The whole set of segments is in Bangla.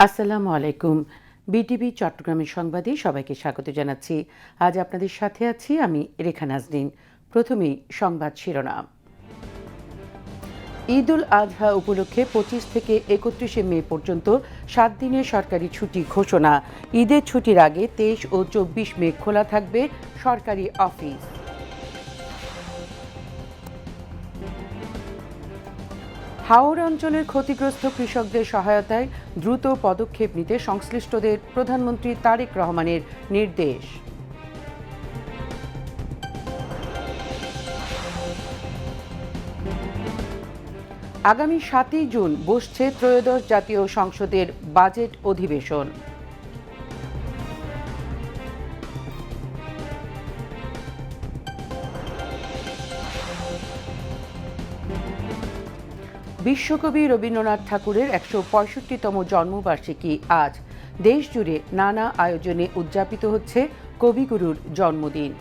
আসসালামু আলাইকুম। বিটিভি চট্টগ্রামের সংবাদে সবাইকে স্বাগত জানাচ্ছি। আজ আপনাদের সাথে আছি আমি রেখা নাজনীন। প্রথমেই সংবাদ শিরোনাম। ঈদ উল আজহা উপলক্ষে 25 থেকে 31শে মে পর্যন্ত 7 দিনের সরকারি ছুটি ঘোষণা। ঈদের ছুটির আগে 23 ও 24 মে খোলা থাকবে সরকারি অফিস। হাওর অঞ্চলের ক্ষতিগ্রস্ত কৃষকদের সহায়তায় দ্রুত পদক্ষেপ নিতে সংশ্লিষ্টদের প্রধানমন্ত্রী তারেক রহমানের নির্দেশ। আগামী 7ই জুন বসছে ত্রয়োদশ জাতীয় সংসদের বাজেট অধিবেশন। বিশ্বকবি রবীন্দ্রনাথ ঠাকুরের 165তম জন্মবার্ষিকী আজ। দেশজুড়ে নানা আয়োজনে উদযাপিত হচ্ছে কবিগুরুর জন্মদিন।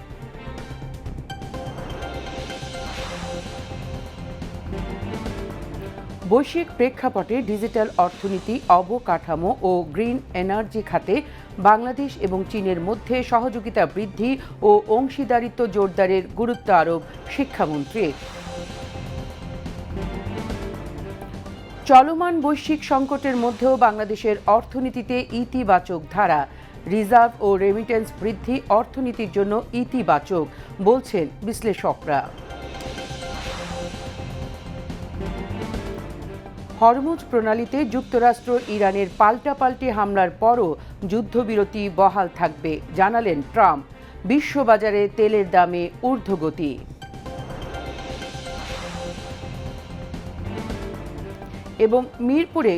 বৈশ্বিক প্রেক্ষাপটে ডিজিটাল অর্থনীতি, অবকাঠামো ও গ্রিন এনার্জি খাতে বাংলাদেশ এবং চীনের মধ্যে সহযোগিতা বৃদ্ধি ও অংশীদারিত্ব জোরদারের গুরুত্ব আরোপ শিক্ষামন্ত্রীর। চলমান বৈশ্বিক সংকটের মধ্যেও বাংলাদেশের অর্থনীতিতে ইতিবাচক ধারা। রিজার্ভ ও রেমিটেন্স বৃদ্ধি অর্থনীতির জন্য ইতিবাচক বলছেন বিশ্লেষকরা। হরমুজ প্রণালীতে যুক্তরাষ্ট্র ইরানের পাল্টাপাল্টি হামলার পরও যুদ্ধবিরতি বহাল থাকবে জানালেন ট্রাম্প। বিশ্ববাজারে তেলের দামে ঊর্ধ্বগতি। এবং মিরপুরে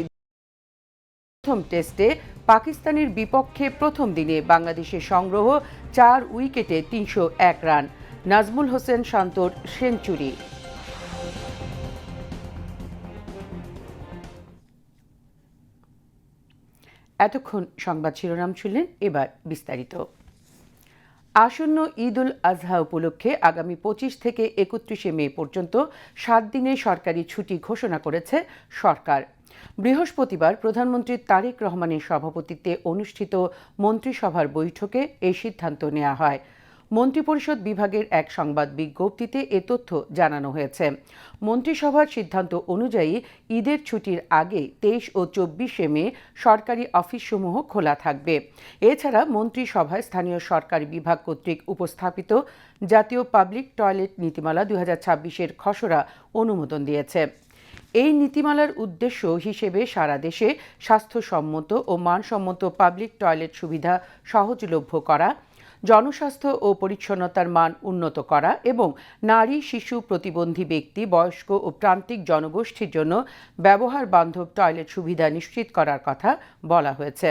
প্রথম টেস্টে পাকিস্তানের বিপক্ষে প্রথম দিনে বাংলাদেশের সংগ্রহ 4 উইকেটে 301 রান। নাজমুল হোসেন শান্তর সেঞ্চুরি। এতক্ষণ সংবাদ শিরোনাম শুনলেন, এবার বিস্তারিত। আসন্ন ঈদ উল আজহা উপলক্ষে আগামী 25 থেকে 31শে মে পর্যন্ত 7 দিনের সরকারি ছুটি ঘোষণা করেছে সরকার। বৃহস্পতিবার প্রধানমন্ত্রী তারেক রহমানের সভাপতিত্বে অনুষ্ঠিত মন্ত্রিসভার বৈঠকে এই সিদ্ধান্ত নেওয়া হয়। মন্ত্রিপরিষদ বিভাগের এক সংবাদ বিজ্ঞপ্তিতে এ তথ্য জানানো হয়েছে। মন্ত্রিসভার সিদ্ধান্ত অনুযায়ী ঈদের ছুটির আগে 23 ও 24শে মে সরকারি অফিসসমূহ খোলা থাকবে। এছাড়া মন্ত্রিসভায় স্থানীয় সরকার বিভাগ কর্তৃক উপস্থাপিত জাতীয় পাবলিক টয়লেট নীতিমালা 2026-এর খসড়া অনুমোদন দিয়েছে। এই নীতিমালার উদ্দেশ্য হিসেবে সারা দেশে স্বাস্থ্যসম্মত ও মানসম্মত পাবলিক টয়লেট সুবিধা সহজলভ্য করা, জনস্বাস্থ্য ও পরিচ্ছন্নতার মান উন্নত করা এবং নারী, শিশু, প্রতিবন্ধী ব্যক্তি, বয়স্ক ও প্রান্তিক জনগোষ্ঠীর জন্য ব্যবহার বান্ধব টয়লেট সুবিধা নিশ্চিত করার কথা বলা হয়েছে।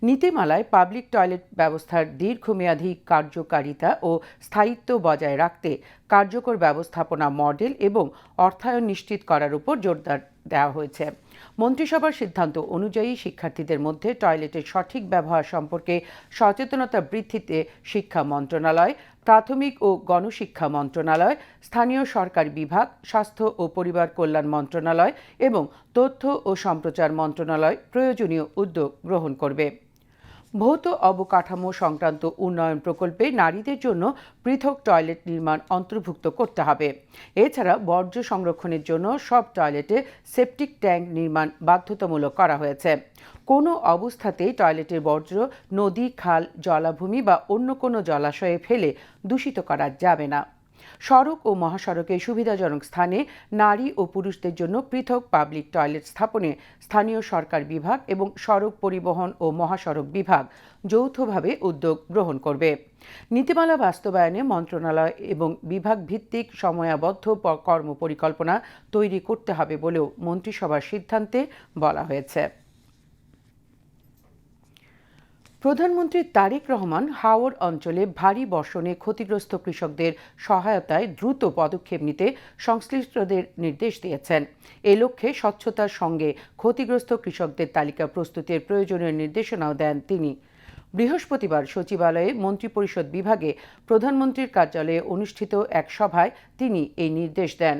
নীতিমালায় পাবলিক টয়লেট ব্যবস্থার দীর্ঘমেয়াদী কার্যকারিতা ও স্থায়িত্ব বজায় রাখতে কার্যকর ব্যবস্থাপনা মডেল এবং অর্থায়ন নিশ্চিত করার উপর জোরদার দেওয়া হয়েছে। মন্ত্রিসভার সিদ্ধান্ত অনুযায়ী শিক্ষার্থীদের মধ্যে টয়লেটের সঠিক ব্যবহার সম্পর্কে সচেতনতা বৃদ্ধিতে শিক্ষা মন্ত্রণালয়, প্রাথমিক ও গণশিক্ষা মন্ত্রণালয়, স্থানীয় সরকার বিভাগ, স্বাস্থ্য ও পরিবার কল্যাণ মন্ত্রণালয় এবং তথ্য ও সম্প্রচার মন্ত্রণালয় প্রয়োজনীয় উদ্যোগ গ্রহণ করবে। ভৌত অবকাঠামো সংক্রান্ত উন্নয়ন প্রকল্পে নারীদের জন্য পৃথক টয়লেট নির্মাণ অন্তর্ভুক্ত করতে হবে। এছাড়া বর্জ্য সংরক্ষণের জন্য সব টয়লেটে সেপটিক ট্যাঙ্ক নির্মাণ বাধ্যতামূলক করা হয়েছে। কোনো অবস্থাতেই টয়লেটের বর্জ্য নদী, খাল, জলাভূমি বা অন্য কোনো জলাশয়ে ফেলে দূষিত করা যাবে না। সড়ক ও মহাসড়কের সুবিধাজনক স্থানে নারী ও পুরুষদের জন্য পৃথক পাবলিক টয়লেট স্থাপনে স্থানীয় সরকার বিভাগ এবং সড়ক পরিবহন ও মহাসড়ক বিভাগ যৌথভাবে উদ্যোগ গ্রহণ করবে। নীতিমালা বাস্তবায়নে মন্ত্রণালয় এবং বিভাগ ভিত্তিক সময়াবদ্ধ কর্মপরিকল্পনা তৈরি করতে হবে বলেও মন্ত্রিসভার সিদ্ধান্তে বলা হয়েছে। প্রধানমন্ত্রী তারেক রহমান হাওর অঞ্চলে ভারী বর্ষণে ক্ষতিগ্রস্ত কৃষকদের সহায়তায় দ্রুত পদক্ষেপ নিতে সংশ্লিষ্টদের নির্দেশ দিয়েছেন। এ লক্ষ্যে স্বচ্ছতার সঙ্গে ক্ষতিগ্রস্ত কৃষকদের তালিকা প্রস্তুতের প্রয়োজনীয় নির্দেশনাও দেন তিনি। বৃহস্পতিবার সচিবালয়ে মন্ত্রিপরিষদ বিভাগে প্রধানমন্ত্রীর কার্যালয়ে অনুষ্ঠিত এক সভায় তিনি এই নির্দেশ দেন।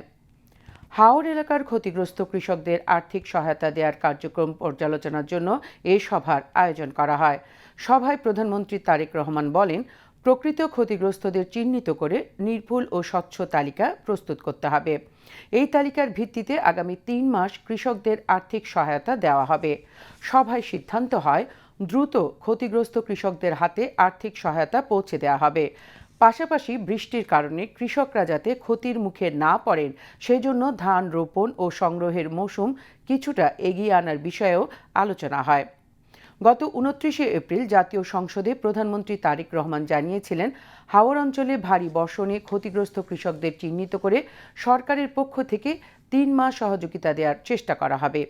হাওর এলাকার ক্ষতিগ্রস্ত কৃষকদের আর্থিক সহায়তা দেওয়ার কার্যক্রম পর্যালোচনার জন্য এই সভার আয়োজন করা হয়। সভায় প্রধানমন্ত্রী তারেক রহমান বলেন, প্রকৃত ক্ষতিগ্রস্তদের চিহ্নিত করে নির্ভুল ও স্বচ্ছ তালিকা প্রস্তুত করতে হবে। এই তালিকার ভিত্তিতে আগামী ৩ মাস কৃষকদের আর্থিক সহায়তা দেওয়া হবে। সভায় সিদ্ধান্ত হয়, দ্রুত ক্ষতিগ্রস্ত কৃষকদের হাতে আর্থিক সহায়তা পৌঁছে দেওয়া হবে। পাশাপাশি বৃষ্টির কারণে কৃষকরা যাতে ক্ষতির মুখে না পড়েন সেজন্য ধান রোপণ ও সংগ্রহের মৌসুম কিছুটা এগিয়ে আনার বিষয়েও আলোচনা হয়। গত ২৯ এপ্রিল জাতীয় সংসদে প্রধানমন্ত্রী তারেক রহমান জানিয়েছিলেন, হাওর অঞ্চলে ভারী বর্ষণে ক্ষতিগ্রস্ত কৃষকদের চিহ্নিত করে সরকারের পক্ষ থেকে ৩ মাস সহযোগিতা দেওয়ার চেষ্টা করা হবে।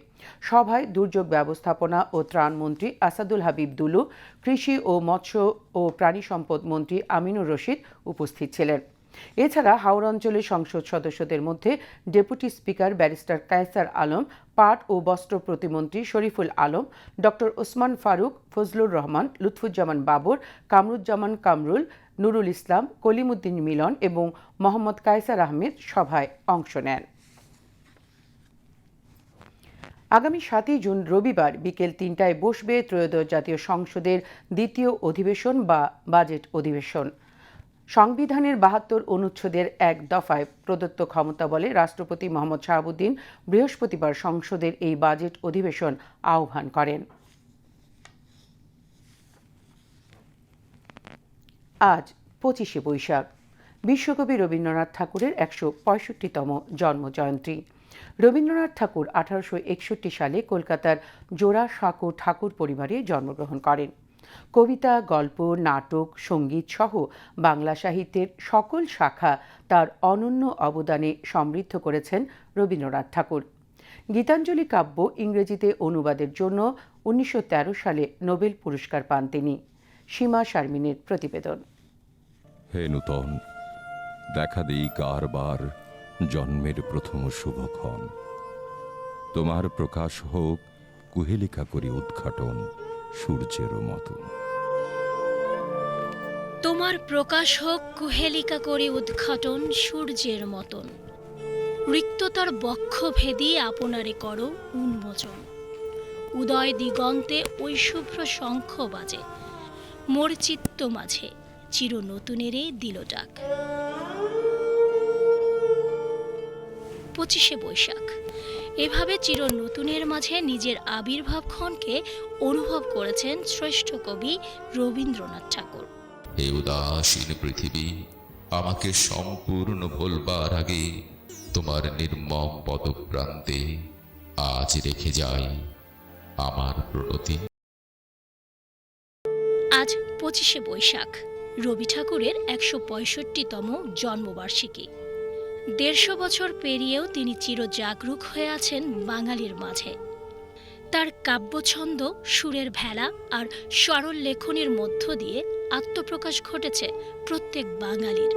সভায় দুর্যোগ ব্যবস্থাপনা ও ত্রাণ মন্ত্রী আসাদুল হাবিব দুলু, কৃষি ও মৎস্য ও প্রাণী সম্পদ মন্ত্রী আমিনুর রশিদ উপস্থিত ছিলেন। এছাড়া হাওর অঞ্চলের সংসদ সদস্যদের মধ্যে deputy speaker barrister Kaisar Alam, পাট ও বস্ত্র প্রতিমন্ত্রী শরীফুল আলম, ডক্টর ওসমান ফারুক, ফজলুর রহমান, লুৎফুজ্জামান বাবর, কামরুজ্জামান কামরুল, নুরুল ইসলাম, কলিমুদ্দিন মিলন এবং মোহাম্মদ কায়সার আহমেদ সভায় অংশ নেন। আগামী ৭ জুন রবিবার বিকেল ৩টায় বসবে ত্রয়োদশ জাতীয় সংসদের দ্বিতীয় অধিবেশন বা বাজেট অধিবেশন। সংবিধানের ৭২ অনুচ্ছেদের এক দফায় প্রদত্ত ক্ষমতা বলে রাষ্ট্রপতি মোহাম্মদ শাহাবুদ্দিন বৃহস্পতিবার সংসদের এই বাজেট অধিবেশন আহ্বান করেন। আজ ২৫শে বৈশাখ, বিশ্বকবি রবীন্দ্রনাথ ঠাকুরের ১৬৫তম জন্মজয়ন্তী। রবীন্দ্রনাথ ঠাকুর ১৮৬১ সালে কলকাতার জোড়াসাঁকো ঠাকুর পরিবারে জন্মগ্রহণ করেন। কবিতা, গল্প, নাটক, সঙ্গীত সহ বাংলা সাহিত্যের সকল শাখা তার অনন্য অবদানে সমৃদ্ধ করেছেন রবীন্দ্রনাথ ঠাকুর। গীতাঞ্জলি কাব্য ইংরেজিতে অনুবাদের জন্য ১৯১৩ সালে নোবেল পুরস্কার পান তিনি। সীমা শারমিনের প্রতিবেদন। হে নূতন, দেখা দেই কারবার জন্মের প্রথম শুভক্ষণ। তোমার প্রকাশ হোক কুহেলিকা করি উদ্ঘাটন সূর্যের মতো। তোমার প্রকাশ হোক কুহেলিকা করি উদ্ঘাটন সূর্যের মতন। রিক্ততার বক্ষ ভেদি আপনারে করো উন্মোচন। উদয় দিগন্তে ওই শুভ্র শঙ্খ বাজে, মোর চিত্ত মাঝে চির নতুনেরে দিল ডাক। ২৫শে বৈশাখ, এভাবে চির নতুনের মাঝে নিজের আবির্ভাবক্ষণকে অনুভব করেছেন শ্রেষ্ঠ কবি রবীন্দ্রনাথ ঠাকুর। এই উদাসীন পৃথিবী আমাকে সম্পূর্ণ ভুলবার আগে তোমার নির্মম পদপ্রান্তে আজ রেখে যাই আমার প্রণতি। আজ ২৫শে বৈশাখ, রবি ঠাকুরের ১৬৫তম জন্মবার্ষিকী। ১৫০ বছর পেরিয়েও তিনি চিরজাগরুক হয়ে আছেন বাঙালির মাঝে। তার কাব্যছন্দ, সুরের ভেলা আর সরল লেখনের মধ্য দিয়ে আত্মপ্রকাশ ঘটেছে প্রত্যেক বাঙালির।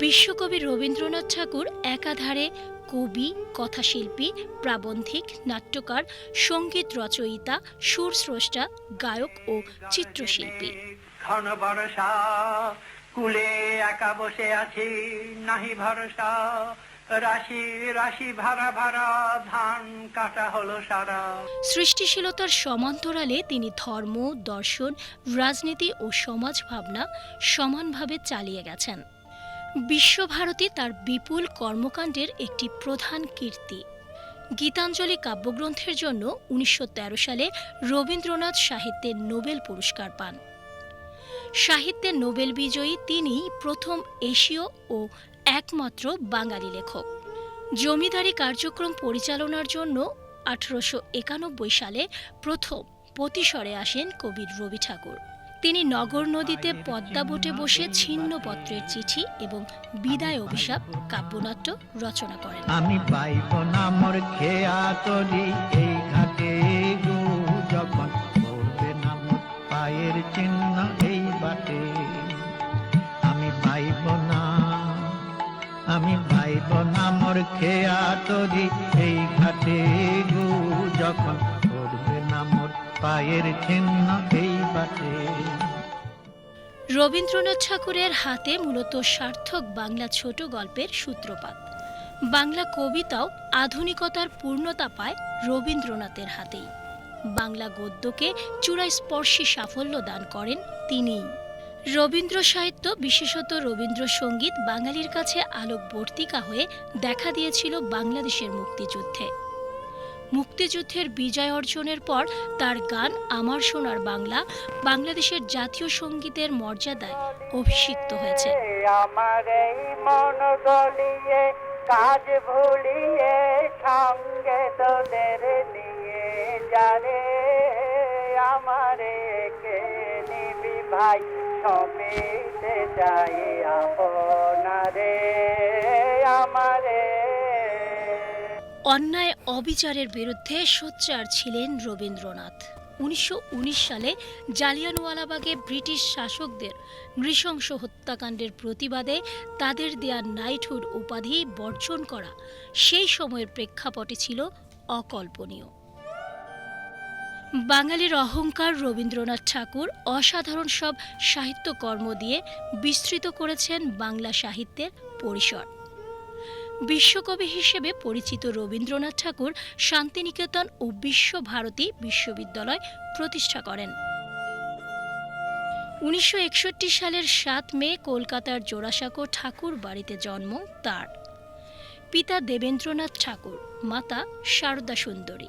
বিশ্বকবি রবীন্দ্রনাথ ঠাকুর একাধারে কবি, কথাশিল্পী, প্রাবন্ধিক, নাট্যকার, সঙ্গীত রচয়িতা, সুরস্রষ্টা, গায়ক ও চিত্রশিল্পী। কুলে একা বসে আছি, নাহি ভরসা, রাশি রাশি ভাড়া ভাড়া, ধান কাটা হলো সারা। সৃষ্টিশীলতার সমান্তরালে তিনি ধর্ম, দর্শন, রাজনীতি ও সমাজ ভাবনা সমানভাবে চালিয়ে গেছেন। বিশ্বভারতী তার বিপুল কর্মকাণ্ডের একটি প্রধান কীর্তি। গীতাঞ্জলি কাব্যগ্রন্থের জন্য ১৯১৩ সালে রবীন্দ্রনাথ সাহিত্যের নোবেল পুরস্কার পান। সাহিত্যে নোবেল বিজয়ী তিনিই প্রথম এশীয় ও একমাত্র বাঙালি লেখক। জমিদারি কার্যক্রম পরিচালনার জন্য ১৮৯১ সালে প্রথম পতিশরে আসেন কবি রবি ঠাকুর। তিনি নগর নদীতে পদ্মা বটে বসে ছিন্ন পত্রের চিঠি এবং বিদায় অভিশাপ কাব্যনাট্য রচনা করেন। আমি পাইব না মোর খেয়া তরি এই ঘাটে গো, যখন পড়বে না মোর পায়ের চিহ্ন এই বাটে। আমি পাইব না মোর খেয়া তরি এই ঘাটে গো, যখন পড়বে না মোর পায়ের চিহ্ন এই বাটে। রবীন্দ্রনাথ ঠাকুরের হাতে মূলত সার্থক বাংলা ছোট গল্পের সূত্রপাত। বাংলা কবিতাও আধুনিকতার পূর্ণতা পায় রবীন্দ্রনাথের হাতেই। বাংলা গদ্যকে চূড়াস্পর্শী সাফল্য দান করেন তিনিই। রবীন্দ্র সাহিত্য, বিশেষত রবীন্দ্রসঙ্গীত বাঙালির কাছে আলোকবর্তিকা হয়ে দেখা দিয়েছিল বাংলাদেশের মুক্তিযুদ্ধে। মুক্তিযুদ্ধের বিজয় অর্জনের পর তার গান আমার সোনার বাংলা বাংলাদেশের জাতীয় সঙ্গীতের মর্যাদায় অভিষিক্ত হয়েছে। আমার এই মন গলিয়ে কাজ ভুলিয়ে সঙ্গে তোদের নিয়ে যারে আমারে কে নিবি ভাই সমিতে যাই আপনারে আমারে। অন্যায় অবিচারের বিরুদ্ধে সোচ্চার ছিলেন রবীন্দ্রনাথ। 1919 সালে জালিয়ানওয়ালাবাগে ব্রিটিশ শাসকদের নৃশংস হত্যাকাণ্ডের প্রতিবাদে তাদের দেয়া নাইটহুড উপাধি বর্জন করা সেই সময়ের প্রেক্ষাপটে ছিল অকল্পনীয়। বাঙালির অহংকার রবীন্দ্রনাথ ঠাকুর অসাধারণ সব সাহিত্যকর্ম দিয়ে বিস্তৃত করেছেন বাংলা সাহিত্যের পরিসর। বিশ্বকবি হিসেবে পরিচিত রবীন্দ্রনাথ ঠাকুর শান্তিনিকেতন ও বিশ্বভারতী বিশ্ববিদ্যালয় প্রতিষ্ঠা করেন। 1961 সালের 7 মে কলকাতার জোড়াসাঁকো ঠাকুর বাড়িতে জন্ম তার। পিতা দেবেন্দ্রনাথ ঠাকুর, মাতা শারদা সুন্দরী।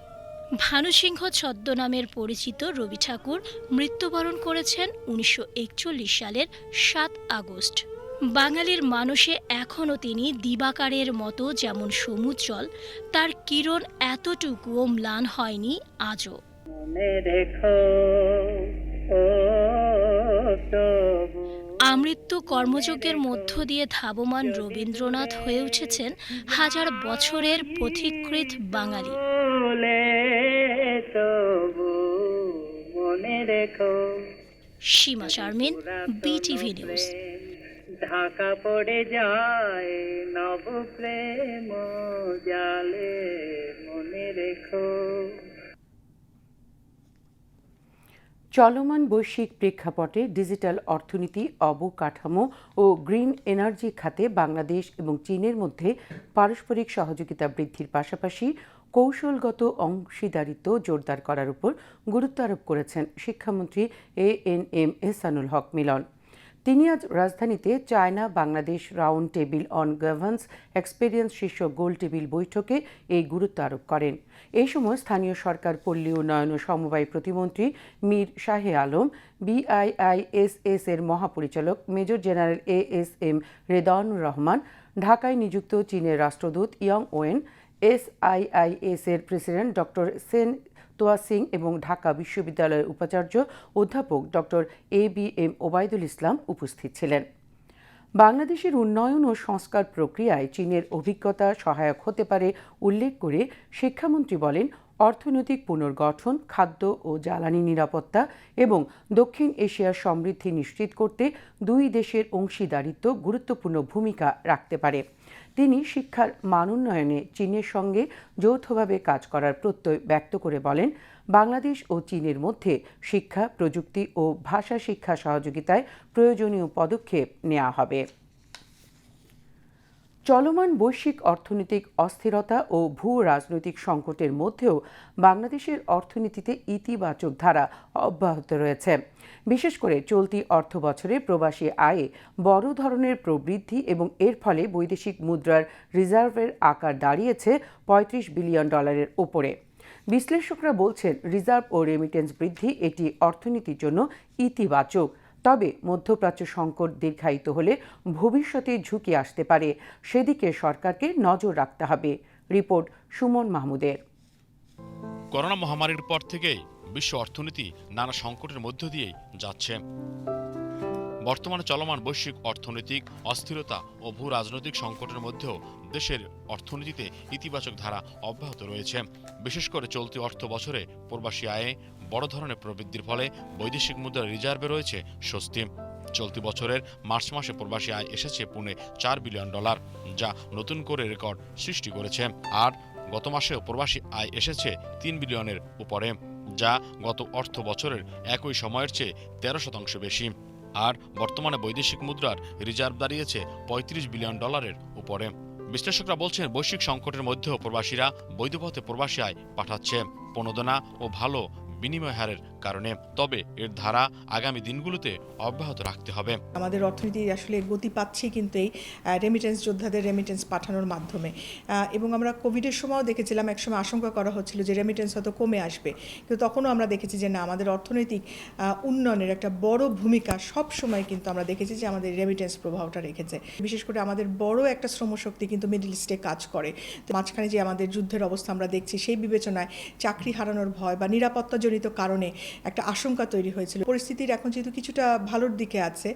ভানুসিংহ ছদ্মনামের পরিচিত রবি ঠাকুর মৃত্যুবরণ করেছেন 1941 সালের 7 আগস্ট। বাঙালির মানুষে এখনও তিনি দিবাকারের মতো যেমন সমুজ্জ্বল, তার কিরণ এতটুকুও ম্লান হয়নি আজও। মনে রেখো ও তবু আমৃত্যু কর্মযজ্ঞের মধ্য দিয়ে ধাবমান রবীন্দ্রনাথ হয়ে উঠেছেন হাজার বছরের পথিকৃৎ বাঙালি। তবু মনে রেখো সীমা শারমিন, বিটিভি নিউজ। ঢাকা পড়ে যায় নব প্রেম জালে মনে রেখো। চলমান বৈশ্বিক প্রেক্ষাপটে ডিজিটাল অর্থনীতি, অবকাঠামো ও গ্রিন এনার্জি খাতে বাংলাদেশ এবং চীনের মধ্যে পারস্পরিক সহযোগিতা বৃদ্ধির পাশাপাশি কৌশলগত অংশীদারিত্ব জোরদার করার উপর গুরুত্ব আরোপ করেছেন শিক্ষামন্ত্রী ANM এহসানুল হক মিলন। তিনি আজ রাজধানীতে China Bangladesh round table on governance experience শীর্ষ গোল টেবিল বৈঠকে এই গুরুত্ব আরোপ করেন। এই সময় স্থানীয় সরকার, পল্লী উন্নয়ন ও সমবায় প্রতিমন্ত্রী মীর শাহে আলম, BIISS এর মহাপরিচালক মেজর জেনারেল ASM রেদানুর রহমান, ঢাকায় নিযুক্ত চীনের রাষ্ট্রদূত ইয়ং ওয়েন, SIIS এর প্রেসিডেন্ট ডক্টর সেন তোয়া সিং এবং ঢাকা বিশ্ববিদ্যালয়ের উপাচার্য অধ্যাপক ডক্টর ABM ওবায়দুল ইসলাম উপস্থিত ছিলেন। বাংলাদেশের উন্নয়ন ও সংস্কার প্রক্রিয়ায় চীনের অভিজ্ঞতা সহায়ক হতে পারে উল্লেখ করে শিক্ষামন্ত্রী বলেন, অর্থনৈতিক পুনর্গঠন, খাদ্য ও জ্বালানি নিরাপত্তা এবং দক্ষিণ এশিয়ার সমৃদ্ধি নিশ্চিত করতে দুই দেশের অংশীদারিত্ব গুরুত্বপূর্ণ ভূমিকা রাখতে পারে। তিনি শিক্ষার মানোন্নয়নে চীনের সঙ্গে যৌথভাবে কাজ করার প্রত্যয় ব্যক্ত করে বলেন, বাংলাদেশ ও চীনের মধ্যে শিক্ষা, প্রযুক্তি ও ভাষা শিক্ষা সহযোগিতায় প্রয়োজনীয় পদক্ষেপ নেওয়া হবে। চলমান বৈশ্বিক অর্থনৈতিক অস্থিরতা ও ভূ রাজনৈতিক সংকটের মধ্যেও বাংলাদেশের অর্থনীতিতে ইতিবাচক ধারা অব্যাহত রয়েছে। বিশেষ করে চলতি অর্থবছরে প্রবাসী আয়ে বড় ধরনের প্রবৃদ্ধি এবং এর ফলে বৈদেশিক মুদ্রার রিজার্ভের আকার দাঁড়িয়েছে $35 বিলিয়ন ওপরে। বিশ্লেষকরা বলছেন, রিজার্ভ ও রেমিটেন্স বৃদ্ধি এটি অর্থনীতির জন্য ইতিবাচক। তবে মধ্যপ্রাচ্য সংকট দীর্ঘায়িত হলে ভবিষ্যতে ঝুঁকি আসতে পারে, সেদিকে সরকারকে নজর রাখতে হবে। রিপোর্ট সুমন মাহমুদের। করোনা মহামারীর পর থেকেই বিশ্ব অর্থনীতি নানা সংকটের মধ্য দিয়েই যাচ্ছে। বর্তমানে চলমান বৈশ্বিক অর্থনৈতিক অস্থিরতা ও ভূ রাজনৈতিক সংকটের মধ্যেও দেশের অর্থনীতিতে ইতিবাচক ধারা অব্যাহত রয়েছে। বিশেষ করে চলতি অর্থ বছরে প্রবাসী আয়ে বড় ধরনের প্রবৃদ্ধির ফলে বৈদেশিক মুদ্রার রিজার্ভে রয়েছে স্বস্তি। চলতি বছরের মার্চ মাসে প্রবাসী আয় এসেছে $4 বিলিয়ন, যা নতুন করে রেকর্ড সৃষ্টি করেছে। আর গত মাসেও প্রবাসী আয় এসেছে $3 বিলিয়নের উপরে, যা গত অর্থ বছরের একই সময়ের চেয়ে 13% বেশি। আর বর্তমানে বৈদেশিক মুদ্রার রিজার্ভ দাঁড়িয়েছে $35 বিলিয়ন উপরে। বিশ্লেষকরা বলছেন, বৈশ্বিক সংকটের মধ্যেও প্রবাসীরা বৈধ পথে প্রবাসী আয় পাঠাচ্ছে প্রণোদনা ও ভালো বিনিময় হারের কারণে। তবে এর ধারা আগামী দিনগুলোতে অব্যাহত রাখতে হবে। আমাদের অর্থনীতি আসলে গতি পাচ্ছি কিন্তু এই রেমিটেন্স যোদ্ধাদের রেমিটেন্স পাঠানোর মাধ্যমে, এবং আমরা কোভিডের সময়ও দেখেছিলাম, একসময় আশঙ্কা করা হচ্ছিল যে রেমিটেন্স হয়তো কমে আসবে, কিন্তু তখনও আমরা দেখেছি যে না, আমাদের অর্থনৈতিক উন্নয়নের একটা বড় ভূমিকা সব সময় কিন্তু আমরা দেখেছি যে আমাদের রেমিটেন্স প্রভাবটা রেখেছে। বিশেষ করে আমাদের বড় একটা শ্রমশক্তি কিন্তু মিডল ইস্টে কাজ করে। তো মাঝখানে যে আমাদের যুদ্ধের অবস্থা আমরা দেখছি, সেই বিবেচনায় চাকরি হারানোর ভয় বা নিরাপত্তাজনিত কারণে একটা আশঙ্কা তৈরি হয়েছিল। পরিস্থিতির এখন যেহেতু কিছুটা ভালোর দিকে আছে,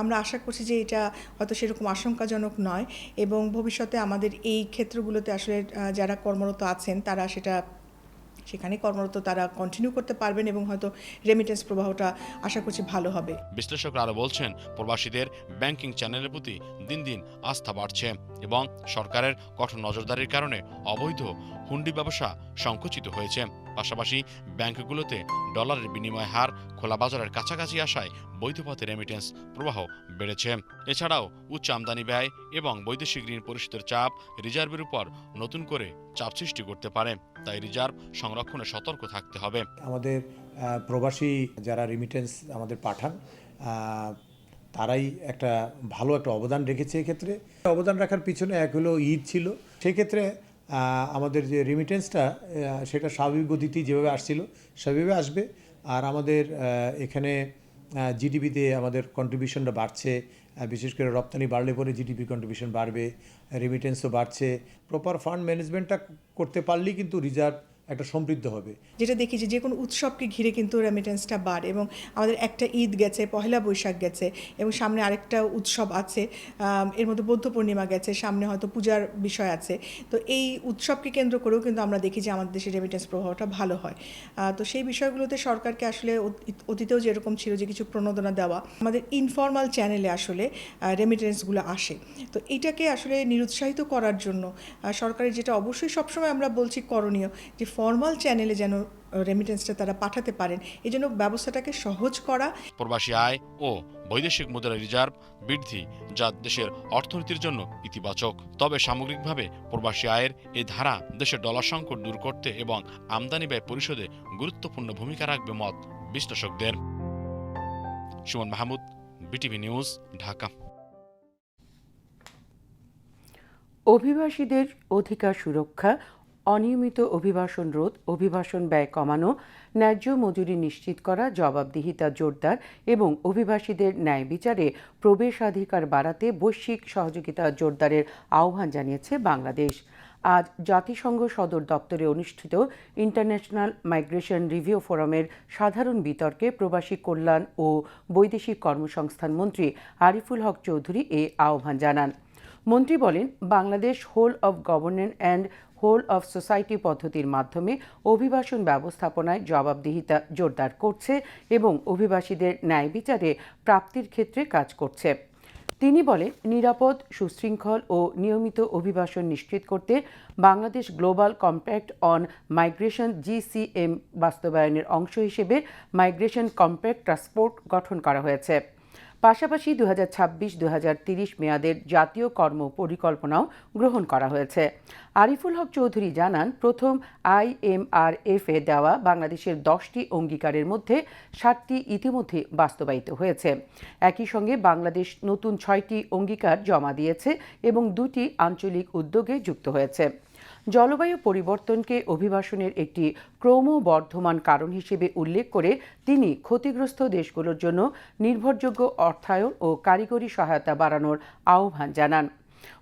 আমরা আশা করছি যে এটা হয়তো সেরকম আশঙ্কাজনক নয়, এবং ভবিষ্যতে আমাদের এই ক্ষেত্রগুলোতে আসলে যারা কর্মরত আছেন তারা সেখানে কর্মরত তারা কন্টিনিউ করতে পারবেন, এবং হয়তো রেমিটেন্স প্রবাহটা আশা করছি ভালো হবে। বিশ্লেষকরা আরও বলছেন, প্রবাসীদের ব্যাংকিং চ্যানেলের প্রতি দিন দিন আস্থা বাড়ছে এবং সরকারের কঠোর নজরদারির কারণে অবৈধ হুন্ডি ব্যবসা সংকুচিত হয়েছে। পাশাপাশি ব্যাংকগুলোতে ডলারের বিনিময় হার খোলা বাজারের কাছাকাছি আসায় বৈধ পথে রেমিটেন্স প্রবাহ বেড়েছে। এছাড়াও উচ্চ আমদানি ব্যয় এবং বৈদেশিক ঋণ পরিশোধের চাপ রিজার্ভের উপর নতুন করে চাপ সৃষ্টি করতে পারে। তাই রিজার্ভ সংরক্ষণে সতর্ক থাকতে হবে। আমাদের প্রবাসী যারা রেমিটেন্স আমাদের পাঠান, তারাই ভালো একটা অবদান রেখেছে। এক্ষেত্রে অবদান রাখার পিছনে এক হলো ঈদ ছিল, সেক্ষেত্রে আমাদের যে রেমিটেন্সটা সেটা স্বাভাবিক গতিতেই যেভাবে আসছিল সেভাবে আসবে। আর আমাদের এখানে জিডিপিতে আমাদের কন্ট্রিবিউশনটা বাড়ছে, বিশেষ করে রপ্তানি বাড়লে পরে জিডিপি কন্ট্রিবিউশন বাড়বে, রেমিটেন্সও বাড়ছে। প্রপার ফান্ড ম্যানেজমেন্টটা করতে পারলেই কিন্তু রিজার্ভ একটা সমৃদ্ধ হবে। যেটা দেখি যে কোনো উৎসবকে ঘিরে কিন্তু রেমিটেন্সটা বাড়ে, এবং আমাদের একটা ঈদ গেছে, পহেলা বৈশাখ গেছে, এবং সামনে আরেকটা উৎসব আছে, এর মধ্যে বৌদ্ধ পূর্ণিমা গেছে, সামনে হয়তো পূজার বিষয় আছে। তো এই উৎসবকে কেন্দ্র করেও কিন্তু আমরা দেখি যে আমাদের দেশে রেমিটেন্স প্রভাবটা ভালো হয়। তো সেই বিষয়গুলোতে সরকারকে আসলে অতীতেও যেরকম ছিল যে কিছু প্রণোদনা দেওয়া, আমাদের ইনফর্মাল চ্যানেলে আসলে রেমিটেন্সগুলো আসে। তো এইটাকে আসলে নিরুৎসাহিত করার জন্য সরকারের যেটা অবশ্যই সবসময় আমরা বলছি করণীয়, যে ফর্মাল চ্যানেলে যেন রেমিটেন্সটা তারা পাঠাতে পারেন, এই জন্য ব্যবস্থাটাকে সহজ করা। প্রবাসী আয় ও বৈদেশিক মুদ্রা রিজার্ভ বৃদ্ধি যা দেশের অর্থনীতির জন্য ইতিবাচক। তবে সামগ্রিকভাবে প্রবাসী আয়ের এই ধারা দেশের ডলার সংকট দূর করতে এবং আমদানি ব্যয় পরিশোধে গুরুত্বপূর্ণ ভূমিকা রাখবে মত বিশ্লেষকদের। Suman Mahmud, BTV news, Dhaka. অভিবাসীদের অধিকার সুরক্ষা, অনিয়মিত অভিবাসন রোধ, অভিবাসন ব্যয় কমানো, ন্যায্য মজুরি নিশ্চিত করা, জবাবদিহিতা জোরদার এবং অভিবাসীদের ন্যায় বিচারে প্রবেশাধিকার বাড়াতে বৈশ্বিক সহযোগিতা জোরদারের আহ্বান জানিয়েছে বাংলাদেশ। আজ জাতিসংঘ সদর দপ্তরে অনুষ্ঠিত ইন্টারন্যাশনাল মাইগ্রেশন রিভিউ ফোরামের সাধারণ বিতর্কে প্রবাসী কল্যাণ ও বৈদেশিক কর্মসংস্থান মন্ত্রী আরিফুল হক চৌধুরী এ আহ্বান জানান। মন্ত্রী বলেন, Bangladesh whole of governance and whole of society পদ্ধতির মাধ্যমে অভিবাসন ব্যবস্থাপনায় জবাবদিহিতা জোরদার করছে এবং অভিবাসীদের ন্যায় বিচারে প্রাপ্তির ক্ষেত্রে কাজ করছে। তিনি বলেন, নিরাপদ, সুশৃঙ্খল ও নিয়মিত অভিবাসন নিশ্চিত করতে Bangladesh global compact on migration GCM বাস্তবায়নের অংশ হিসেবে মাইগ্রেশন কম্প্যাক্ট টাস্কফোর্স গঠন করা হয়েছে। পাশাপাশি 2026-2030 মেয়াদের জাতীয় কর্ম পরিকল্পনাও গ্রহণ করা হয়েছে। আরিফুল হক চৌধুরী জানান, প্রথম IMRF-এ দেওয়া বাংলাদেশের 10টি অঙ্গীকারের মধ্যে 7টি ইতিমধ্যে বাস্তবায়িত হয়েছে। একই সঙ্গে বাংলাদেশ নতুন 6টি অঙ্গীকার জমা দিয়েছে এবং 2টি আঞ্চলিক উদ্যোগে যুক্ত হয়েছে। জলবায়ু পরিবর্তনকে অভিবাসনের একটি ক্রমবর্ধমান কারণ হিসেবে উল্লেখ করে তিনি ক্ষতিগ্রস্ত দেশগুলোর জন্য নির্ভরযোগ্য অর্থায়ন ও কারিগরি সহায়তা বাড়ানোর আহ্বান জানান।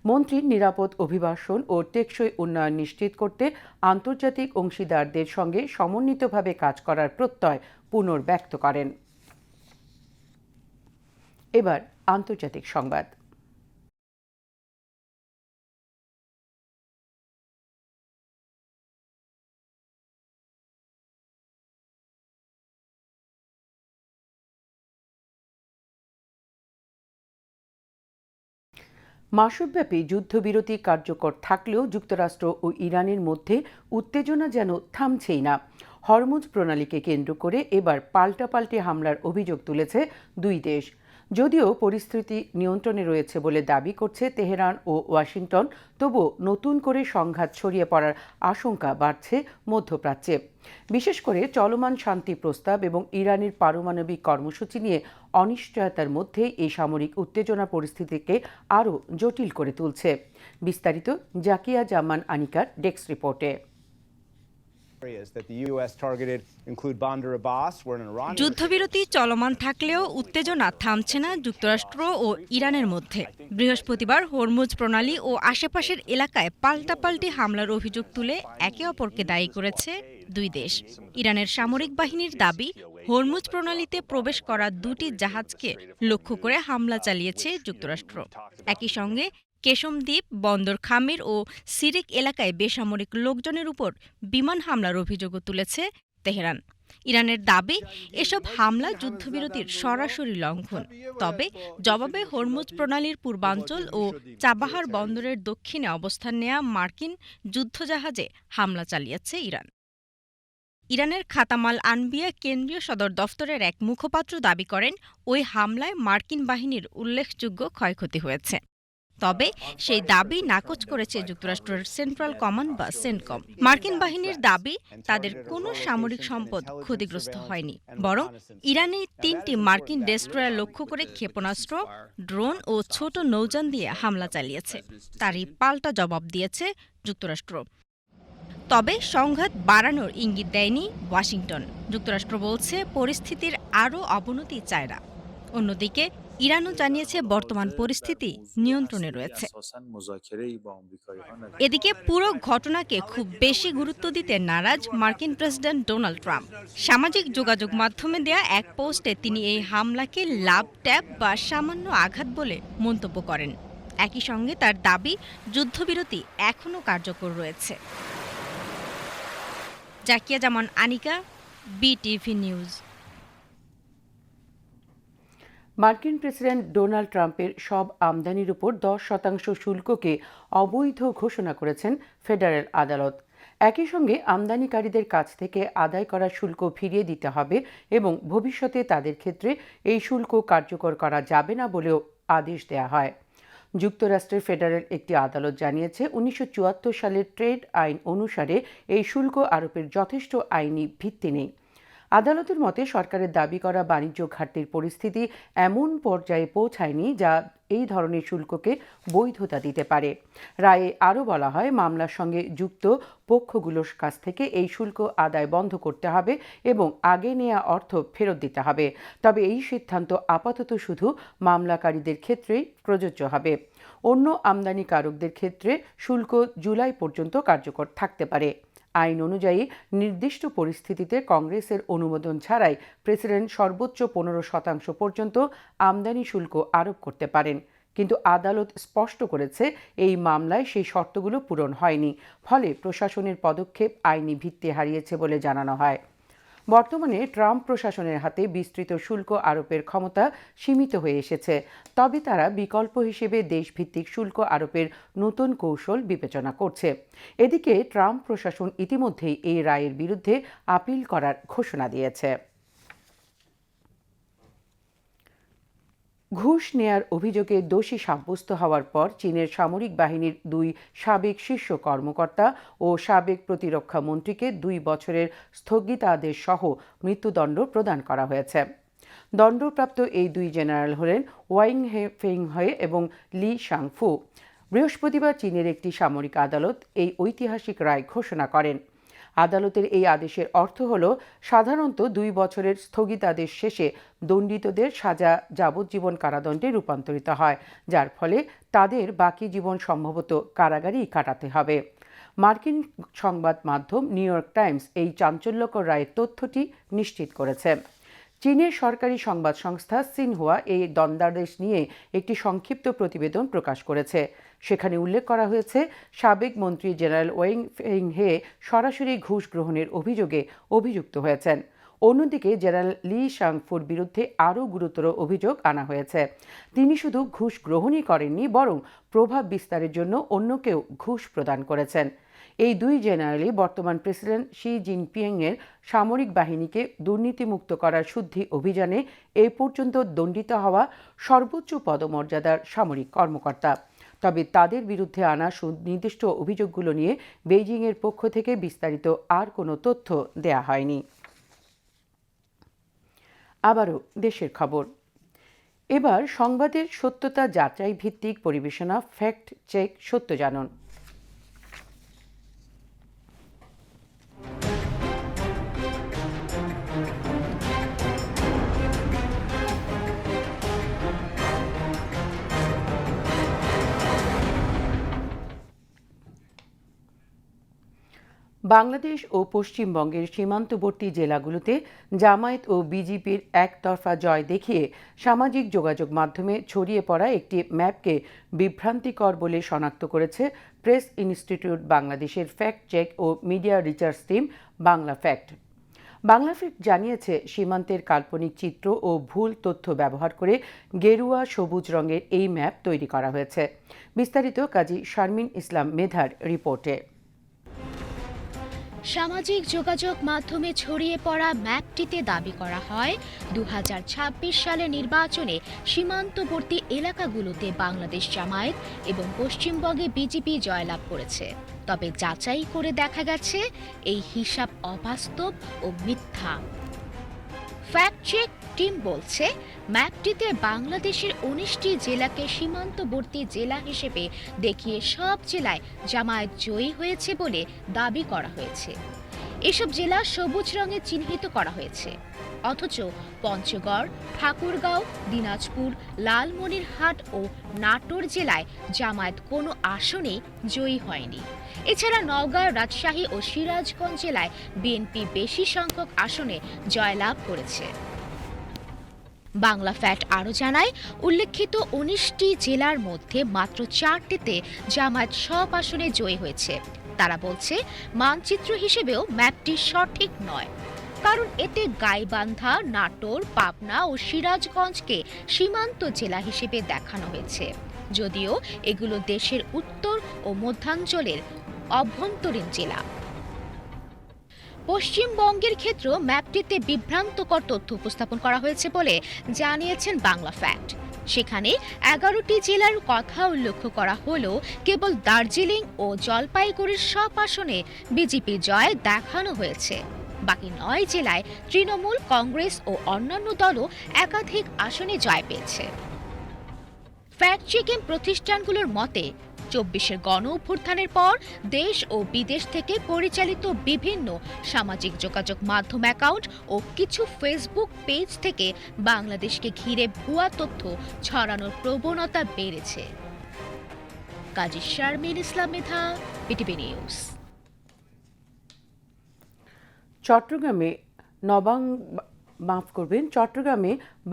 মন্ত্রী নিরাপদ অভিবাসন ও টেকসই উন্নয়ন নিশ্চিত করতে আন্তর্জাতিক অংশীদারদের সঙ্গে সমন্বিতভাবে কাজ করার প্রত্যয় পুনর্ব্যক্ত করেন। এবার আন্তর্জাতিক সংবাদ। মাসব্যাপী যুদ্ধবিরতি কার্যকর থাকলেও যুক্তরাষ্ট্র ও ইরানের মধ্যে উত্তেজনা যেন থামছেই না। হরমুজ প্রণালীকে কেন্দ্র করে এবার পাল্টাপাল্টি হামলার অভিযোগ তুলেছে দুই দেশ। যদিও পরিস্থিতি নিয়ন্ত্রণে রয়েছে বলে দাবি করছে তেহরান ও ওয়াশিংটন, তবুও নতুন করে সংঘাত ছড়িয়ে পড়ার আশঙ্কা বাড়ছে মধ্যপ্রাচ্যে। বিশেষ করে চলমান শান্তি প্রস্তাব এবং ইরানের পারমাণবিক কর্মসূচি নিয়ে অনিশ্চয়তার মধ্যে এই সামরিক উত্তেজনা পরিস্থিতিকে আরও জটিল করে তুলছে। বিস্তারিত জাকিয়া জামান আনিকার ডেস্ক রিপোর্টে। যুদ্ধবিরতি চলমান থাকলেও উত্তেজনা থামছে না যুক্তরাষ্ট্র ও ইরানের মধ্যে। বৃহস্পতিবার হরমুজ প্রণালী ও আশেপাশের এলাকায় পাল্টাপাল্টি হামলার অভিযোগ তুলে একে অপরকে দায়ী করেছে দুই দেশ। ইরানের সামরিক বাহিনীর দাবি, হরমুজ প্রণালীতে প্রবেশ করা দুটি জাহাজকে লক্ষ্য করে হামলা চালিয়েছে যুক্তরাষ্ট্র। একই সঙ্গে কেশম দ্বীপ, বন্দর খামির ও সিরিক এলাকায় বেসামরিক লোকজনের উপর বিমান হামলার অভিযোগও তুলেছে তেহরান। ইরানের দাবি, এসব হামলা যুদ্ধবিরতির সরাসরি লঙ্ঘন। তবে জবাবে হরমুজ প্রণালীর পূর্বাঞ্চল ও চাবাহার বন্দরের দক্ষিণে অবস্থান নেয়া মার্কিন যুদ্ধজাহাজে হামলা চালিয়েছে ইরান। ইরানের খাতামাল আনবিয়া কেন্দ্রীয় সদর দফতরের এক মুখপাত্র দাবি করেন, ওই হামলায় মার্কিন বাহিনীর উল্লেখযোগ্য ক্ষয়ক্ষতি হয়েছে। তবে সেই দাবি নাকচ করেছে যুক্তরাষ্ট্রের সেন্ট্রাল কমান্ড বা সেন্টকম। মার্কিন বাহিনীর দাবি, তাদের কোনো সামরিক সম্পদ ক্ষতিগ্রস্ত হয়নি, বরং ইরানে 3টি মার্কিন ডেস্ট্রয়ার লক্ষ্য করে ক্ষেপণাস্ত্র, ড্রোন ও ছোট নৌযান দিয়ে হামলা চালিয়েছে। তারই পাল্টা জবাব দিয়েছে যুক্তরাষ্ট্র। তবে সংঘাত বাড়ানোর ইঙ্গিত দেয়নি ওয়াশিংটন। যুক্তরাষ্ট্র বলছে পরিস্থিতির আরও অবনতি চায় না। অন্যদিকে ইরানও জানিয়েছে বর্তমান পরিস্থিতি নিয়ন্ত্রণে রয়েছে। এদিকে পুরো ঘটনাকে খুব বেশি গুরুত্ব দিতে নারাজ মার্কিন প্রেসিডেন্ট ডোনাল্ড ট্রাম্প। সামাজিক যোগাযোগ মাধ্যমে দেয়া এক পোস্টে তিনি এই হামলাকে লাভ ট্যাপ বা সামান্য আঘাত বলে মন্তব্য করেন। একই সঙ্গে তার দাবি, যুদ্ধবিরতি এখনও কার্যকর রয়েছে। জাকিয়া জামান আনিকা, বিটিভি নিউজ। মার্কিন প্রেসিডেন্ট ডোনাল্ড ট্রাম্পের সব আমদানির উপর 10% শুল্ককে অবৈধ ঘোষণা করেছেন ফেডারেল আদালত। একই সঙ্গে আমদানিকারীদের কাছ থেকে আদায় করা শুল্ক ফিরিয়ে দিতে হবে এবং ভবিষ্যতে তাদের ক্ষেত্রে এই শুল্ক কার্যকর করা যাবে না বলেও আদেশ দেয়া হয়। যুক্তরাষ্ট্রের ফেডারেল একটি আদালত জানিয়েছে, 1974 সালের ট্রেড আইন অনুসারে এই শুল্ক আরোপের যথেষ্ট আইনি ভিত্তি নেই। আদালতের মতে সরকারের দাবি করা বাণিজ্য ঘাটতির পরিস্থিতি এমন পর্যায়ে পৌঁছায়নি যা এই ধরনের শুল্ককে বৈধতা দিতে পারে। রায়ে আরও বলা হয়, মামলার সঙ্গে যুক্ত পক্ষগুলোর কাছ থেকে এই শুল্ক আদায় বন্ধ করতে হবে এবং আগে নেওয়া অর্থ ফেরত দিতে হবে। তবে এই সিদ্ধান্ত আপাতত শুধু মামলাকারীদের ক্ষেত্রেই প্রযোজ্য হবে। অন্য আমদানিকারকদের ক্ষেত্রে শুল্ক জুলাই পর্যন্ত কার্যকর থাকতে পারে। আইন অনুযায়ী নির্দিষ্ট পরিস্থিতিতে কংগ্রেসের অনুমোদন ছাড়াই প্রেসিডেন্ট সর্বোচ্চ 15% পর্যন্ত আমদানি শুল্ক আরোপ করতে পারেন। কিন্তু আদালত স্পষ্ট করেছে, এই মামলায় সেই শর্তগুলো পূরণ হয়নি, ফলে প্রশাসনের পদক্ষেপ আইনি ভিত্তি হারিয়েছে বলে জানানো হয়। বর্তমানে ট্রাম্প প্রশাসনের হাতে বিস্তৃত শুল্ক আরোপের ক্ষমতা সীমিত হয়ে এসেছে। তবে তারা বিকল্প হিসেবে দেশভিত্তিক শুল্ক আরোপের নতুন কৌশল বিবেচনা করছে। এদিকে ট্রাম্প প্রশাসন ইতিমধ্যেই এই রায়ের বিরুদ্ধে আপিল করার ঘোষণা দিয়েছে। ঘুষ নেয়ার অভিযোগে দোষী সাব্যস্ত হওয়ার পর চীনের সামরিক বাহিনীর 2 সাবেক শীর্ষ কর্মকর্তা ও সাবেক প্রতিরক্ষা মন্ত্রীকে 2 বছরের স্থগিতাদেশ সহ মৃত্যুদণ্ড প্রদান করা হয়েছে। দণ্ডপ্রাপ্ত এই 2 জেনারেল হলেন ওয়াং ফেংহে এবং লি শাংফু। বৃহস্পতিবার চীনের একটি সামরিক আদালত এই ঐতিহাসিক রায় ঘোষণা করেন। আদালতের এই আদেশের অর্থ হল, সাধারণত 2 বছরের স্থগিতাদেশ শেষে দণ্ডিতদের সাজা যাবজ্জীবন কারাদণ্ডে রূপান্তরিত হয়, যার ফলে তাদের বাকি জীবন সম্ভবত কারাগারেই কাটাতে হবে। মার্কিন সংবাদ মাধ্যম নিউ ইয়র্ক টাইমস এই চাঞ্চল্যকর রায়ের তথ্যটি নিশ্চিত করেছে। চীনের সরকারি সংবাদ সংস্থা সিনহুয়া এই দণ্ডাদেশ নিয়ে একটি সংক্ষিপ্ত প্রতিবেদন প্রকাশ করেছে। সেখানে উল্লেখ করা হয়েছে, সাবেক মন্ত্রী জেনারেল ওয়াং ফেংহে সরাসরি ঘুষ গ্রহণের অভিযোগে অভিযুক্ত হয়েছেন। অন্যদিকে জেনারেল লি শাংফুর বিরুদ্ধে আরও গুরুতর অভিযোগ আনা হয়েছে। তিনি শুধু ঘুষ গ্রহণই করেননি, বরং প্রভাব বিস্তারের জন্য অন্যকেও ঘুষ প্রদান করেছেন। এই দুই জেনারেলই বর্তমান প্রেসিডেন্ট শি জিনপিংয়ের সামরিক বাহিনীকে দুর্নীতিমুক্ত করার শুদ্ধি অভিযানে এ পর্যন্ত দণ্ডিত হওয়া সর্বোচ্চ পদমর্যাদার সামরিক কর্মকর্তা। তবে তাদের বিরুদ্ধে আনা সুনির্দিষ্ট অভিযোগগুলো নিয়ে বেইজিংয়ের পক্ষ থেকে বিস্তারিত আর কোনো তথ্য দেয়া হয়নি। আবারও দেশের খবর। এবার সংবাদের সত্যতা যাচাই ভিত্তিক পরিবেশনা ফ্যাক্ট চেক সত্য জানুন। বাংলাদেশ ও পশ্চিমবঙ্গের সীমান্তবর্তী জেলাগুলোতে জামায়াত ও বিজেপির একতরফা জয় দেখিয়ে সামাজিক যোগাযোগ মাধ্যমে ছড়িয়ে পড়া একটি ম্যাপকে বিভ্রান্তিকর বলে শনাক্ত করেছে প্রেস ইনস্টিটিউট বাংলাদেশের ফ্যাক্ট চেক ও media research team Bangla fact. Bangla fact জানিয়েছে, সীমান্তের কাল্পনিক চিত্র ও ভুল তথ্য ব্যবহার করে গেরুয়া সবুজ রঙের এই ম্যাপ তৈরি করা হয়েছে। বিস্তারিত কাজী শারমিন ইসলাম মেধার রিপোর্টে। সামাজিক যোগাযোগ মাধ্যমে ছড়িয়ে পড়া ম্যাপটিতে দাবি করা হয় 2026 সালে নির্বাচনে সীমান্তবর্তী এলাকাগুলোতে বাংলাদেশ জামায়াত এবং পশ্চিমবঙ্গে বিজেপি জয়লাভ করেছে। তবে যাচাই করে দেখা গেছে এই হিসাব অবাস্তব ও মিথ্যা। ফ্যাক্ট চেক টিম বলছে, ম্যাপটিতে বাংলাদেশের 19টি জেলাকে সীমান্তবর্তী জেলা হিসেবে দেখিয়ে সব জেলায় জামায়াত জয়ী হয়েছে বলে দাবি করা হয়েছে। এসব জেলা সবুজ রঙে চিহ্নিত করা হয়েছে, অথচ পঞ্চগড়, ঠাকুরগাঁও, দিনাজপুর, লালমনিরহাট ও নাটোর জেলায় জামায়াত কোনো আসনে জয়ী হয়নি। এছাড়া নওগাঁ, রাজশাহী ও সিরাজগঞ্জ জেলায় বিএনপি বেশি সংখ্যক আসনে জয়লাভ করেছে। বাংলা ফ্যাক্ট আরও জানায়, উল্লেখিত 19টি জেলার মধ্যে মাত্র 4টিতে জামায়াত সব আসনে জয়ী হয়েছে। তারা বলছে, মানচিত্র হিসেবেও ম্যাপটি সঠিক নয়, কারণ এতে গাইবান্ধা, নাটোর, পাবনা ও সিরাজগঞ্জকে সীমান্ত জেলা হিসেবে দেখানো হয়েছে, যদিও এগুলো দেশের উত্তর ও মধ্যাঞ্চলের অভ্যন্তরীণ জেলা। পশ্চিমবঙ্গের ক্ষেত্রেও ম্যাপটিতে বিভ্রান্তকর তথ্য উপস্থাপন করা হয়েছে বলে জানিয়েছেন বাংলা ফ্যাক্ট। সেখানে 11টি জেলার কথা উল্লেখ করা হলেও কেবল দার্জিলিং ও জলপাইগুড়ির সব আসনে বিজেপি জয় দেখানো হয়েছে। বাকি 9 জেলায় তৃণমূল, কংগ্রেস ও অন্যান্য দলও একাধিক আসনে জয় পেয়েছে। ফ্যাক্ট চেকিং প্রতিষ্ঠানগুলোর মতে, 24-এর গণ অভ্যুত্থানের পর দেশ ও বিদেশ থেকে পরিচালিত বিভিন্ন সামাজিক যোগাযোগ মাধ্যম অ্যাকাউন্ট ও কিছু ফেসবুক পেজ থেকে বাংলাদেশকে ঘিরে ভুয়া তথ্য ছড়ানোর প্রবণতা বেড়েছে। কাজী শারমিন ইসলাম মেধা, বিটিভি নিউজ। চট্টগ্রামে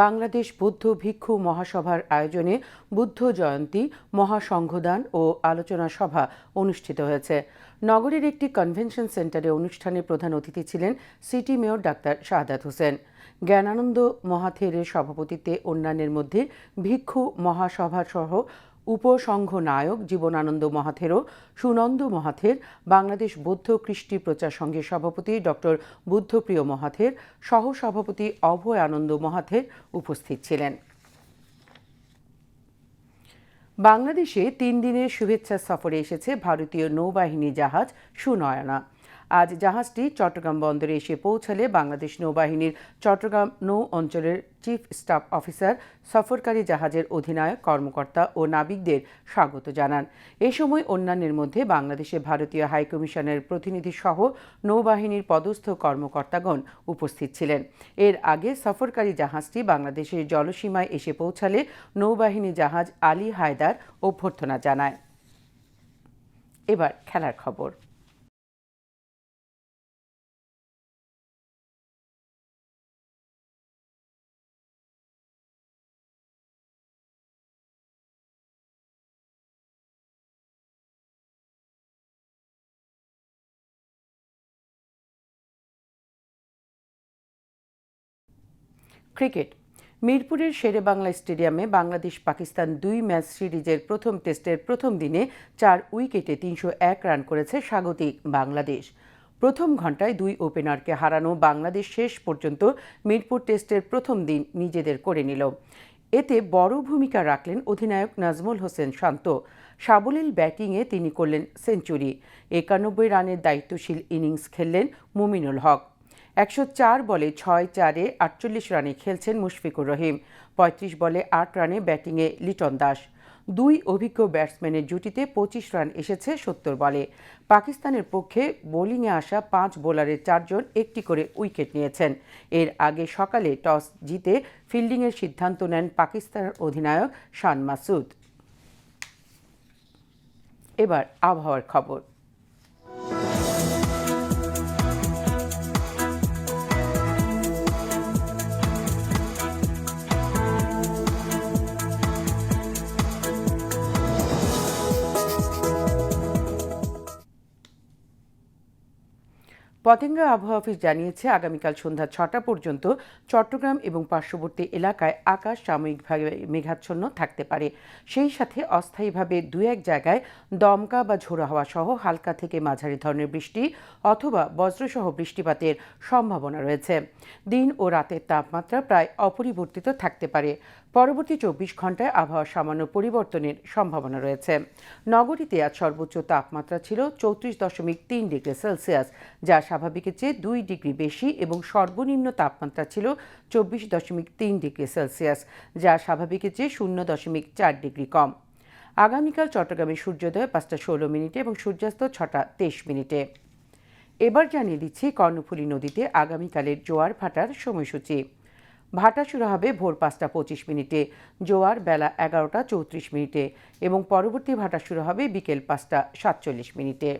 বাংলাদেশ বৌদ্ধ ভিক্ষু মহাসভার আয়োজনে বুদ্ধ জয়ন্তী, মহাসংঘদান ও আলোচনা সভা অনুষ্ঠিত হয়েছে। নগরের একটি কনভেনশন সেন্টারে অনুষ্ঠানে প্রধান অতিথি ছিলেন city mayor doctor Shahadat Hossain. Gyanananda মহাথেরের সভাপতিত্বে অন্যান্যের মধ্যে ভিক্ষু মহাসভা সহ উপসংঘ নায়ক জীবনানন্দ মহাথেরো, সুনন্দ মহাথের, বাংলাদেশ বৌদ্ধ কৃষ্টি প্রচার সংঘের সভাপতি ডক্টর বুদ্ধপ্রিয় মহাথের, সহ সভাপতি অভয় আনন্দ মহাথের উপস্থিত ছিলেন। বাংলাদেশে 3 দিনের শুভেচ্ছা সফরে এসেছে ভারতীয় নৌবাহিনী জাহাজ সুনয়না। আজ জাহাজটি চট্টগ্রাম বন্দরে এসে পৌঁছালে বাংলাদেশ নৌবাহিনীর চট্টগ্রাম নৌ অঞ্চলের চিফ স্টাফ অফিসার সফরকারী জাহাজের অধিনায়ক, কর্মকর্তা ও নাবিকদের স্বাগত জানান। এ সময় অন্যান্যের মধ্যে বাংলাদেশে ভারতীয় হাইকমিশনের প্রতিনিধি সহ নৌবাহিনীর পদস্থ কর্মকর্তাগণ উপস্থিত ছিলেন। এর আগে সফরকারী জাহাজটি বাংলাদেশের জলসীমায় এসে পৌঁছালে নৌবাহিনী জাহাজ আলী হায়দার অভ্যর্থনা জানায়। এবার খেলার খবর। ক্রিকেট। মিরপুরের শেরেবাংলা স্টেডিয়ামে বাংলাদেশ পাকিস্তান 2 ম্যাচ সিরিজের প্রথম টেস্টের প্রথম দিনে 4 উইকেটে 301 রান করেছে স্বাগতিক বাংলাদেশ। প্রথম ঘণ্টায় 2 ওপেনারকে হারানো বাংলাদেশ শেষ পর্যন্ত মিরপুর টেস্টের প্রথম দিন নিজেদের করে নিল। এতে বড় ভূমিকা রাখলেন অধিনায়ক নাজমুল হোসেন শান্ত। সাবলীল ব্যাটিংয়ে তিনি করলেন সেঞ্চুরি। 91 রানের দায়িত্বশীল ইনিংস খেললেন মুমিনুল হক। 104 বলে 6-4-এ 48 রানে খেলছেন মুশফিকুর রহিম। 35 বলে 8 রানে ব্যাটিংয়ে লিটন দাস। 2 অভিজ্ঞ ব্যাটসম্যানের জুটিতে 25 রান এসেছে 70 বলে। পাকিস্তানের পক্ষে বোলিংয়ে আসা 5 বোলারের 4 জন একটি করে উইকেট নিয়েছেন। এর আগে সকালে টস জিতে ফিল্ডিংয়ের সিদ্ধান্ত নেন পাকিস্তানের অধিনায়ক শান মাসুদ। এবার আবহাওয়ার খবর। পতেঙ্গা আবহাওয়া অফিস জানিয়েছে, আগামীকাল সন্ধ্যা 6টা পর্যন্ত চট্টগ্রাম এবং পার্শ্ববর্তী এলাকায় আকাশ সাময়িকভাবে মেঘাচ্ছন্ন থাকতে পারে। সেই সাথে অস্থায়ীভাবে 2-1 জায়গায় দমকা বা ঝোড়ো হাওয়া সহ হালকা থেকে মাঝারি ধরনের বৃষ্টি অথবা বজ্রসহ বৃষ্টিপাতের সম্ভাবনা রয়েছে। দিন ও রাতের তাপমাত্রা প্রায় অপরিবর্তিত থাকতে পারে। পরবর্তী 24 ঘণ্টায় আবহাওয়া সামান্য পরিবর্তনের সম্ভাবনা রয়েছে। নগরীতে আজ সর্বোচ্চ তাপমাত্রা ছিল 34.3 ডিগ্রি সেলসিয়াস, যা স্বাভাবিকের চেয়ে 2 ডিগ্রি বেশি, এবং সর্বনিম্ন তাপমাত্রা ছিল 24.3 ডিগ্রি সেলসিয়াস, যা স্বাভাবিকের চেয়ে 0.4 ডিগ্রি কম। আগামীকাল চট্টগ্রামে সূর্যোদয় 5টা 16 মিনিটে এবং সূর্যাস্ত 6টা 23 মিনিটে। এবার জানিয়ে দিচ্ছি কর্ণফুলী নদীতে আগামীকালের জোয়ার ভাটার সময়সূচি। ভাটা শুরু হবে ভোর 5টা 25 মিনিটে, জোয়ার বেলা 11টা 34 মিনিটে এবং পরবর্তী ভাটা শুরু হবে বিকেল 5টা 47 মিনিটে।